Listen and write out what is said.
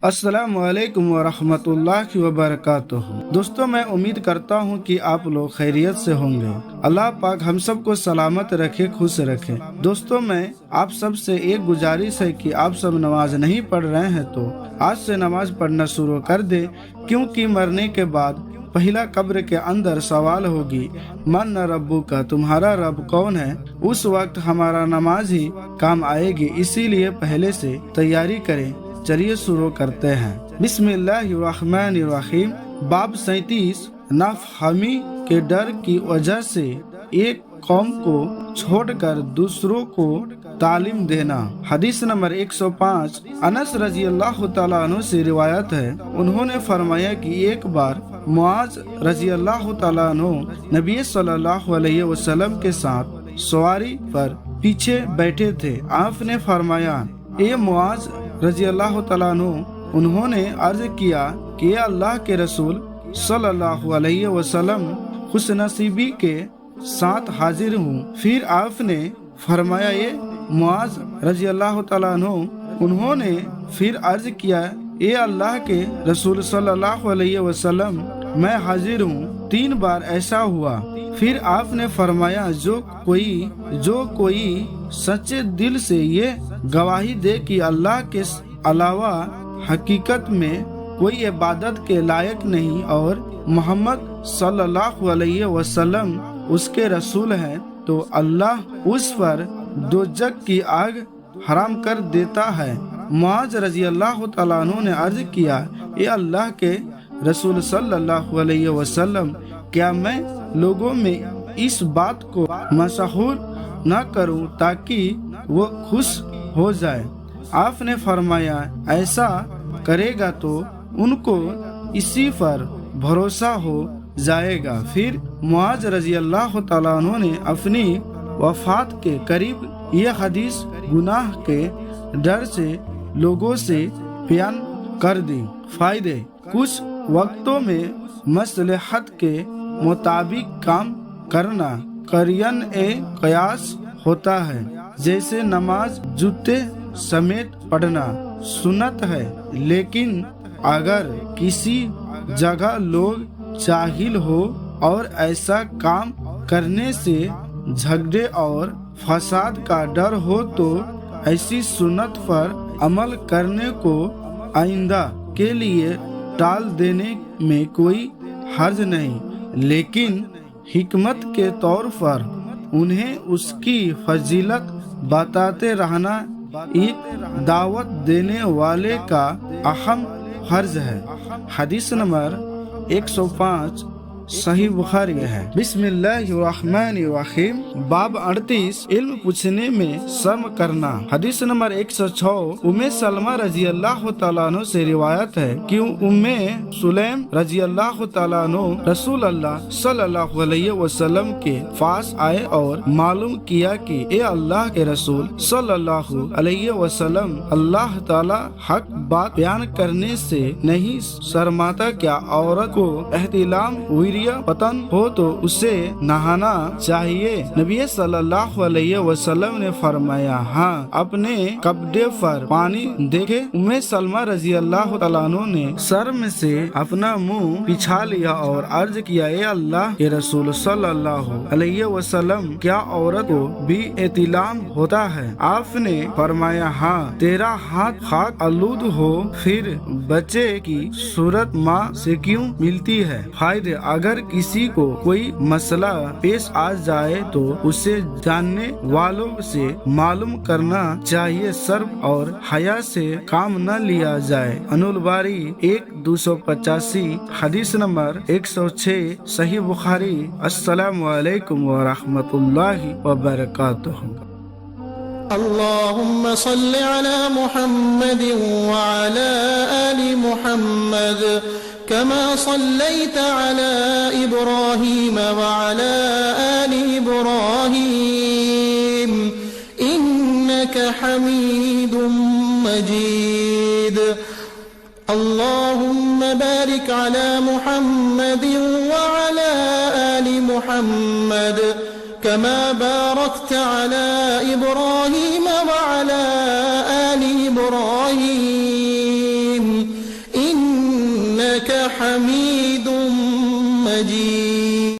السلام علیکم ورحمۃ اللہ وبرکاتہ۔ دوستوں، میں امید کرتا ہوں کہ آپ لوگ خیریت سے ہوں گے۔ اللہ پاک ہم سب کو سلامت رکھے، خوش رکھے۔ دوستوں، میں آپ سب سے ایک گزارش ہے کہ آپ سب نماز نہیں پڑھ رہے ہیں تو آج سے نماز پڑھنا شروع کر دیں، کیونکہ مرنے کے بعد پہلا قبر کے اندر سوال ہوگی، من ربو کا، تمہارا رب کون ہے؟ اس وقت ہمارا نماز ہی کام آئے گی، اسی لیے پہلے سے تیاری کریں۔ چلیے شروع کرتے ہیں۔ بسم اللہ الرحمن الرحیم۔ باب 37، نافہمی کے ڈر کی وجہ سے ایک قوم کو چھوڑ کر دوسروں کو تعلیم دینا۔ حدیث نمبر 105، انس رضی اللہ تعالیٰ عنہ سے روایت ہے، انہوں نے فرمایا کہ ایک بار معاذ رضی اللہ تعالیٰ عنہ نبی صلی اللہ علیہ وسلم کے ساتھ سواری پر پیچھے بیٹھے تھے۔ آپ نے فرمایا، اے معاذ رضی اللہ تعالیٰ عنہ، انہوں نے عرض کیا کہ اے اللہ کے رسول صلی اللہ علیہ وسلم، خوش نصیبی کے ساتھ حاضر ہوں۔ پھر آپ نے فرمایا، اے معاذ رضی اللہ تعالیٰ عنہ، انہوں نے پھر عرض کیا، اے اللہ کے رسول صلی اللہ علیہ وسلم، میں حاضر ہوں۔ 3 بار ایسا ہوا۔ پھر آپ نے فرمایا، جو کوئی سچے دل سے یہ گواہی دے کہ اللہ کے علاوہ حقیقت میں کوئی عبادت کے لائق نہیں اور محمد صلی اللہ علیہ وسلم اس کے رسول ہیں، تو اللہ اس پر دوزخ کی آگ حرام کر دیتا ہے۔ معاذ رضی اللہ تعالیٰ عنہ نے عرض کیا، اے اللہ کے رسول صلی اللہ علیہ وسلم، کیا میں لوگوں میں اس بات کو مشہور نہ کروں تاکہ وہ خوش ہو جائے؟ آپ نے فرمایا، ایسا کرے گا تو ان کو اسی پر بھروسہ ہو جائے گا۔ پھر معاذ رضی اللہ تعالیٰ عنہ نے اپنی وفات کے قریب یہ حدیث گناہ کے ڈر سے لوگوں سے بیان کر دی۔ فائدے: کچھ وقتوں میں مصلحت کے مطابق کام کرنا قرین قیاس ہوتا ہے، جیسے نماز جوتے سمیت پڑھنا سنت ہے، لیکن اگر کسی جگہ لوگ جاہل ہو اور ایسا کام کرنے سے جھگڑے اور فساد کا ڈر ہو تو ایسی سنت پر عمل کرنے کو آئندہ کے لیے ٹال دینے میں کوئی حرج نہیں، لیکن حکمت کے طور پر انہیں اس کی فضیلت بتاتے رہنا ایک دعوت دینے والے کا اہم فرض ہے۔ حدیث نمبر 105 صحیح بخاری ہے۔ بسم اللہ الرحمن الرحیم۔ باب 38، علم پوچھنے میں شرم کرنا۔ حدیث نمبر 106، ام سلمہ رضی اللہ تعالیٰ عنہ سے روایت ہے کہ ام سلیم رضی اللہ تعالیٰ عنہ رسول اللہ صلی اللہ علیہ وسلم کے پاس آئے اور معلوم کیا کہ اے اللہ کے رسول صلی اللہ علیہ وسلم، اللہ تعالیٰ حق بات بیان کرنے سے نہیں شرماتا، کیا عورت کو احتلام پتن ہو تو اسے نہانا چاہیے؟ نبی صلی اللہ علیہ وسلم نے فرمایا، ہاں، اپنے کپڑے پر پانی دیکھے۔ ام سلمہ رضی اللہ تعالیٰ عنہ نے شرم سے اپنا منہ پچھا لیا اور عرض کیا، اے اللہ کے رسول صلی اللہ علیہ وسلم، کیا عورت کو بھی احتلام ہوتا ہے؟ آپ نے فرمایا، ہاں، تیرا ہاتھ خاک آلود ہو پھر بچے کی صورت ماں سے کیوں ملتی ہے؟ فائدے: اگر کسی کو کوئی مسئلہ پیش آ جائے تو اسے جاننے والوں سے معلوم کرنا چاہیے، شرم اور حیا سے کام نہ لیا جائے۔ انول-باری 1-285، حدیث نمبر 106 صحیح بخاری۔ السلام علیکم ورحمۃ اللہ وبرکاتہ۔ اللهم صل على محمد وعلى آل محمد كما صليت على إبراهيم وعلى آل إبراهيم إنك حميد مجيد۔ اللهم بارك على محمد وعلى آل محمد كما باركت على إبراهيم وعلى آل إبراهيم إنك حميد مجيد